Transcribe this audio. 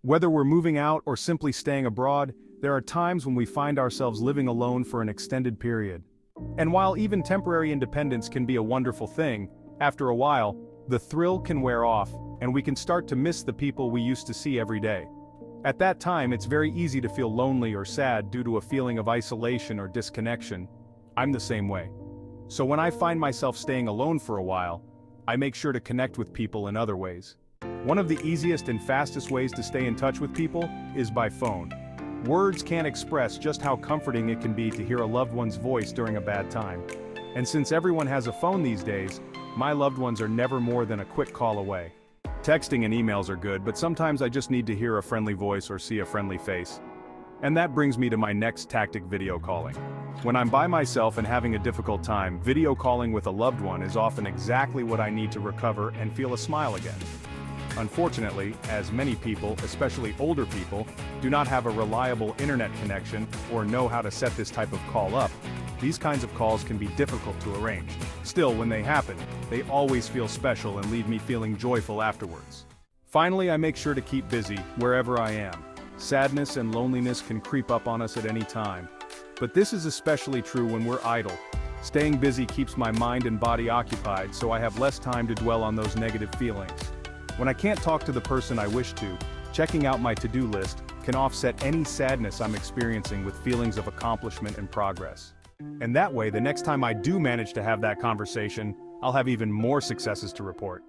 Whether we're moving out or simply staying abroad, there are times when we find ourselves living alone for an extended period. And while even temporary independence can be a wonderful thing, after a while, the thrill can wear off, and we can start to miss the people we used to see every day. At that time, it's very easy to feel lonely or sad due to a feeling of isolation or disconnection. I'm the same way. So when I find myself staying alone for a while, I make sure to connect with people in other ways. One of the easiest and fastest ways to stay in touch with people is by phone. Words can't express just how comforting it can be to hear a loved one's voice during a bad time. And since everyone has a phone these days, my loved ones are never more than a quick call away. Texting and emails are good, but sometimes I just need to hear a friendly voice or see a friendly face. And that brings me to my next tactic: video calling. When I'm by myself and having a difficult time, video calling with a loved one is often exactly what I need to recover and feel a smile again. Unfortunately, as many people, especially older people, do not have a reliable internet connection or know how to set this type of call up, these kinds of calls can be difficult to arrange. Still, when they happen, they always feel special and leave me feeling joyful afterwards. Finally, I make sure to keep busy wherever I am. Sadness and loneliness can creep up on us at any time. But this is especially true when we're idle. Staying busy keeps my mind and body occupied, so I have less time to dwell on those negative feelings. When I can't talk to the person I wish to, checking out my to-do list can offset any sadness I'm experiencing with feelings of accomplishment and progress. And that way, the next time I do manage to have that conversation, I'll have even more successes to report.